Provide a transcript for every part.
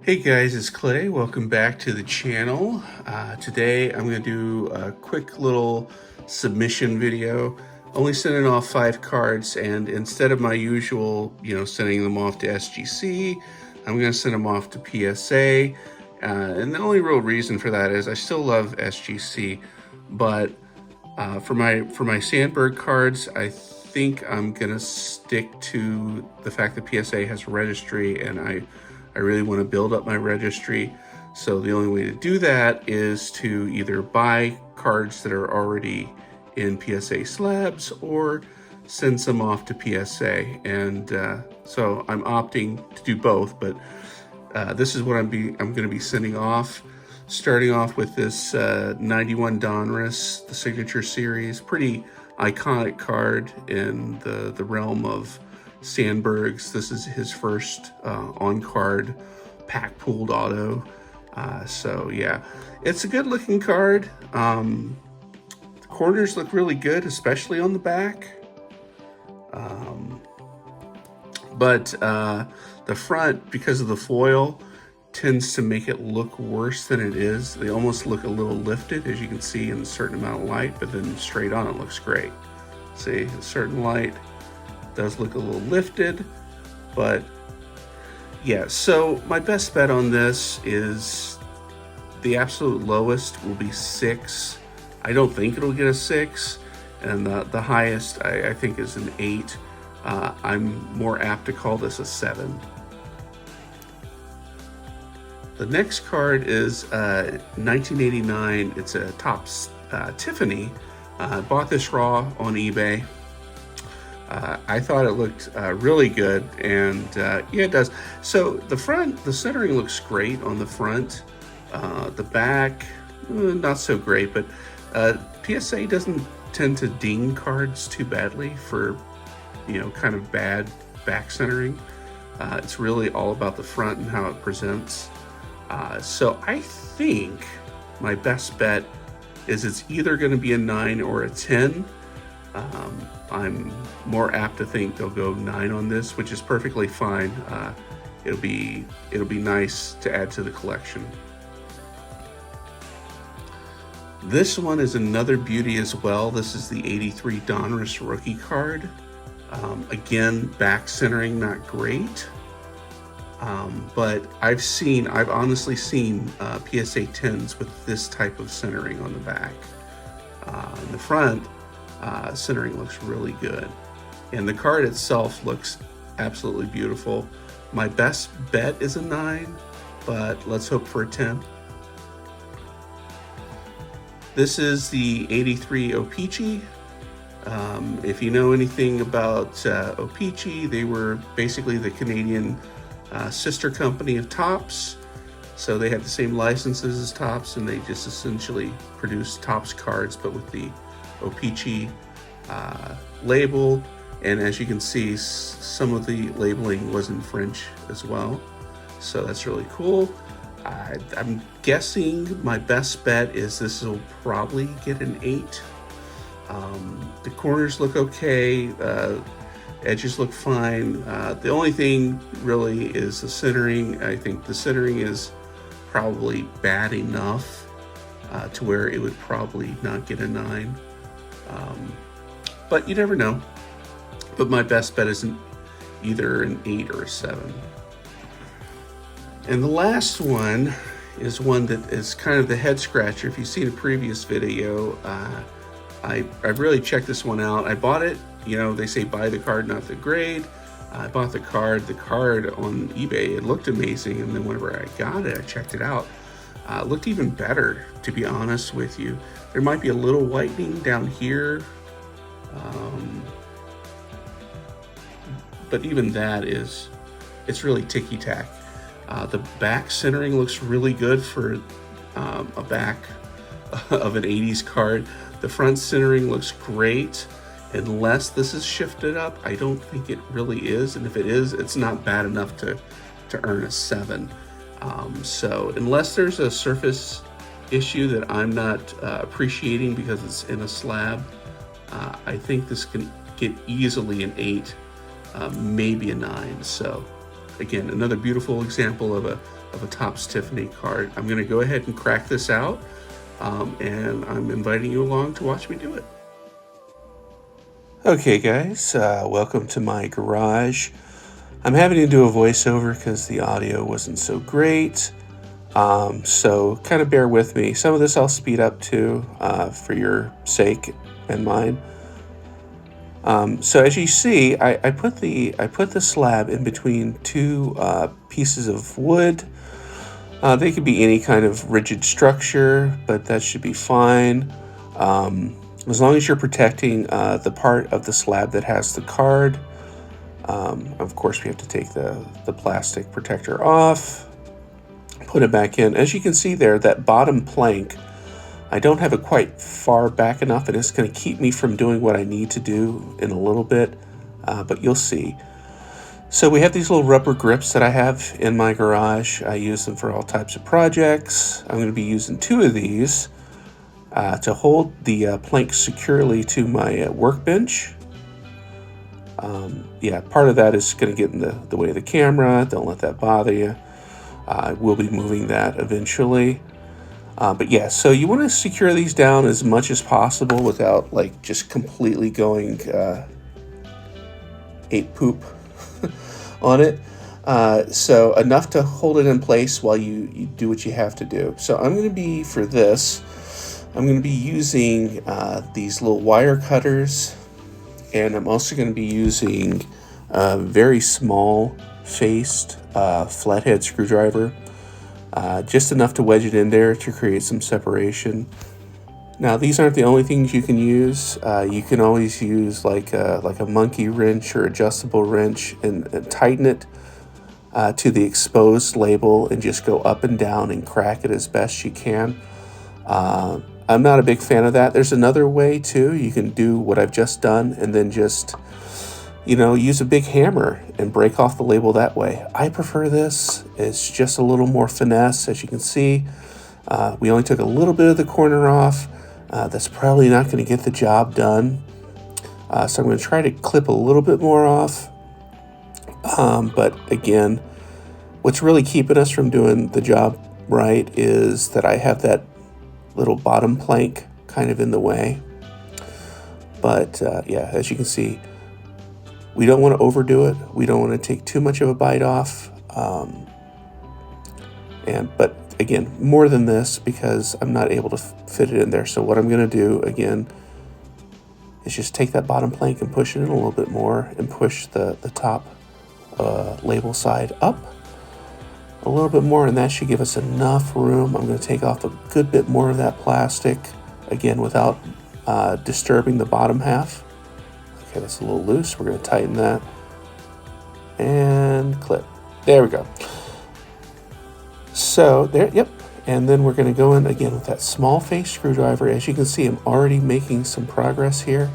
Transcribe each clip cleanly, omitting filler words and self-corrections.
Hey guys, it's Clay. Welcome back to the channel. Today I'm going to do a quick little submission video, only sending off 5 cards, and instead of my usual, sending them off to SGC, I'm going to send them off to PSA. And the only real reason for that is I still love SGC, but for my Sandberg cards, I think I'm going to stick to the fact that PSA has a registry, and I really want to build up my registry. So the only way to do that is to either buy cards that are already in PSA Slabs or send some off to PSA. And so I'm opting to do both, but this is what I'm going to be sending off. Starting off with this 91 Donruss, the Signature Series, pretty iconic card in the realm of Sandberg's. This is his first on-card pack pooled auto. So yeah, it's a good looking card. The corners look really good, especially on the back. But the front, because of the foil, tends to make it look worse than it is. They almost look a little lifted, as you can see in a certain amount of light, but then straight on it looks great. See, a certain light does look a little lifted, but yeah. So my best bet on this is the absolute lowest will be 6. I don't think it'll get a 6, and the highest I think is an 8. I'm more apt to call this a 7. The next card is 1989. It's a Topps Tiffany. I bought this raw on eBay. I thought it looked really good, and yeah, it does. So the front, the centering looks great on the front. The back, not so great, but PSA doesn't tend to ding cards too badly for, kind of bad back centering. It's really all about the front and how it presents. So I think my best bet is it's either going to be a 9 or a 10. I'm more apt to think they'll go 9 on this, which is perfectly fine. It'll be nice to add to the collection. This one is another beauty as well. This is the 83 Donruss rookie card. Again, back centering not great, but I've honestly seen PSA 10s with this type of centering on the back. In the front, centering looks really good, and the card itself looks absolutely beautiful. My best bet is a 9, but let's hope for a 10. This is the 83 O-Pee-Chee. If you know anything about O-Pee-Chee, they were basically the Canadian sister company of Topps. So they have the same licenses as Topps, and they just essentially produce Topps cards, but with the O-Pee-Chee label. And as you can see, some of the labeling was in French as well. So that's really cool. I'm guessing my best bet is this will probably get an 8. The corners look okay. Edges look fine. The only thing really is the centering. I think the centering is probably bad enough to where it would probably not get a 9. But you never know. But my best bet isn't either an 8 or a 7. And the last one is one that is kind of the head scratcher. If you've seen a previous video, I really checked this one out. I bought it. They say buy the card, not the grade. I bought the card on eBay. It looked amazing, and then whenever I got it, I checked it out. It looked even better, to be honest with you. There might be a little whitening down here, but even that it's really ticky-tack. The back centering looks really good for a back of an 80s card. The front centering looks great. Unless this is shifted up, I don't think it really is. And if it is, it's not bad enough to earn a 7. So unless there's a surface issue that I'm not appreciating because it's in a slab, I think this can get easily an 8, maybe a 9. So again, another beautiful example of a a Topps Tiffany card. I'm going to go ahead and crack this out, and I'm inviting you along to watch me do it. Okay guys, welcome to my garage. I'm having to do a voiceover because the audio wasn't so great. So kind of bear with me. Some of this I'll speed up too, for your sake and mine. So as you see, I put the slab in between two pieces of wood. They could be any kind of rigid structure, but that should be fine. As long as you're protecting the part of the slab that has the card. Of course, we have to take the plastic protector off, put it back in. As you can see there, that bottom plank, I don't have it quite far back enough, and it's going to keep me from doing what I need to do in a little bit, but you'll see. So we have these little rubber grips that I have in my garage. I use them for all types of projects. I'm going to be using 2 of these to hold the plank securely to my workbench. Yeah, part of that is going to get in the way of the camera. Don't let that bother you. I will be moving that eventually. But yeah, so you want to secure these down as much as possible without like just completely going ape poop on it. So enough to hold it in place while you do what you have to do. So I'm going to be, for this, I'm going to be using these little wire cutters, and I'm also going to be using a very small faced flathead screwdriver. Just enough to wedge it in there to create some separation. Now, these aren't the only things you can use. You can always use like a monkey wrench or adjustable wrench and tighten it to the exposed label and just go up and down and crack it as best you can. I'm not a big fan of that. There's another way too. You can do what I've just done and then just, use a big hammer and break off the label that way. I prefer this. It's just a little more finesse. As you can see, we only took a little bit of the corner off. That's probably not going to get the job done. So I'm going to try to clip a little bit more off. But again, what's really keeping us from doing the job right is that I have that little bottom plank kind of in the way. But yeah, as you can see, we don't want to overdo it. We don't want to take too much of a bite off. But again, more than this, because I'm not able to fit it in there. So what I'm going to do again is just take that bottom plank and push it in a little bit more and push the top label side up a little bit more, and that should give us enough room. I'm going to take off a good bit more of that plastic, again, without disturbing the bottom half. Okay, that's a little loose. We're going to tighten that and clip. There we go. So there, yep. And then we're going to go in again with that small face screwdriver. As you can see, I'm already making some progress here.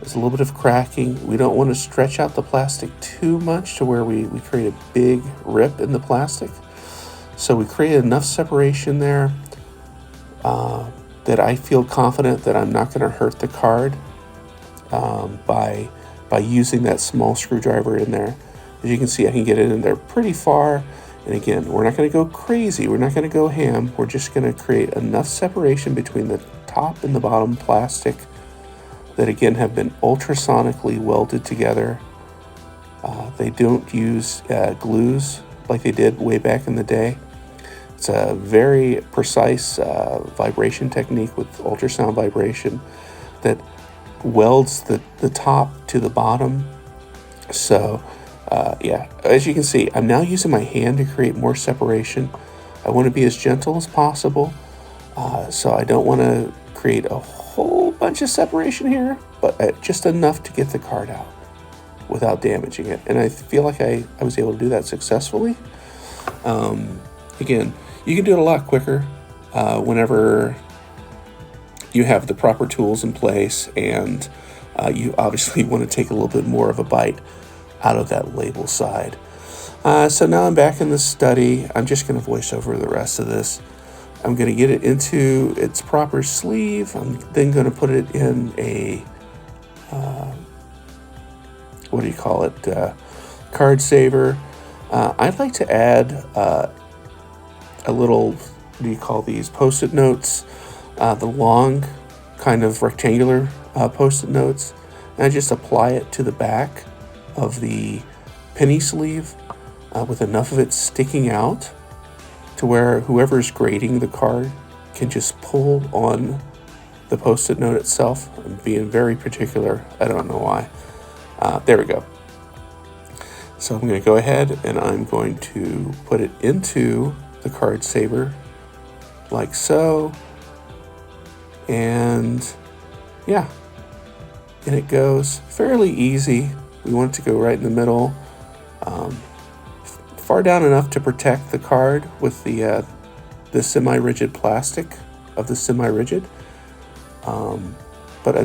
There's a little bit of cracking. We don't want to stretch out the plastic too much to where we create a big rip in the plastic. So we create enough separation there that I feel confident that I'm not going to hurt the card by using that small screwdriver in there. As you can see, I can get it in there pretty far. And again, we're not going to go crazy. We're not going to go ham. We're just going to create enough separation between the top and the bottom plastic that again have been ultrasonically welded together. They don't use glues like they did way back in the day. It's a very precise vibration technique with ultrasound vibration that welds the top to the bottom. So yeah, as you can see, I'm now using my hand to create more separation. I want to be as gentle as possible, so I don't want to create a whole bunch of separation here, but just enough to get the card out without damaging it. And I feel like I was able to do that successfully. Again, you can do it a lot quicker whenever you have the proper tools in place, and you obviously want to take a little bit more of a bite out of that label side. So now I'm back in the study. I'm just going to voice over the rest of this. I'm going to get it into its proper sleeve. I'm then going to put it in a, what do you call it, card saver. I'd like to add a little, what do you call these, post-it notes, the long kind of rectangular post-it notes, and I just apply it to the back of the penny sleeve with enough of it sticking out to where whoever's grading the card can just pull on the post-it note itself. I'm being very particular. I don't know why. There we go. So I'm going to go ahead and I'm going to put it into the card saver like so. And yeah, and it goes fairly easy. We want it to go right in the middle, far down enough to protect the card with the semi-rigid plastic of the semi-rigid, but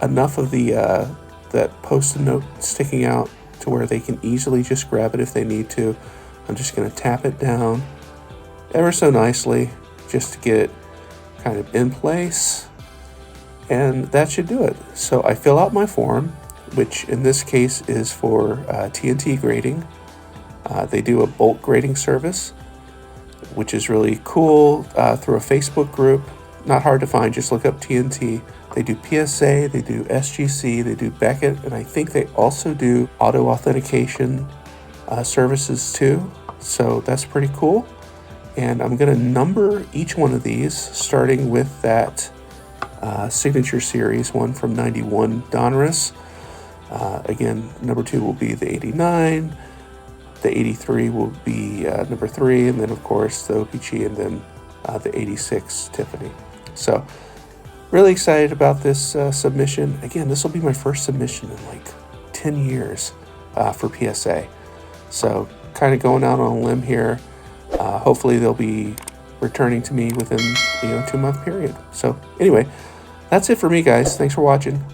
enough of the that post-it note sticking out to where they can easily just grab it if they need to. I'm just going to tap it down ever so nicely just to get it kind of in place, and that should do it. So I fill out my form, which in this case is for TNT grading. They do a bulk grading service, which is really cool, through a Facebook group. Not hard to find, just look up TNT. They do PSA, they do SGC, they do Beckett, and I think they also do auto authentication services too. So that's pretty cool. And I'm going to number each one of these, starting with that Signature Series one from 91 Donruss. Again, number 2 will be the 89. The 83 will be number 3, and then of course the OPG, and then the 86 Tiffany. So really excited about this submission. Again, this will be my first submission in like 10 years for PSA. So kind of going out on a limb here. Hopefully they'll be returning to me within 2-month period. So anyway, that's it for me, guys. Thanks for watching.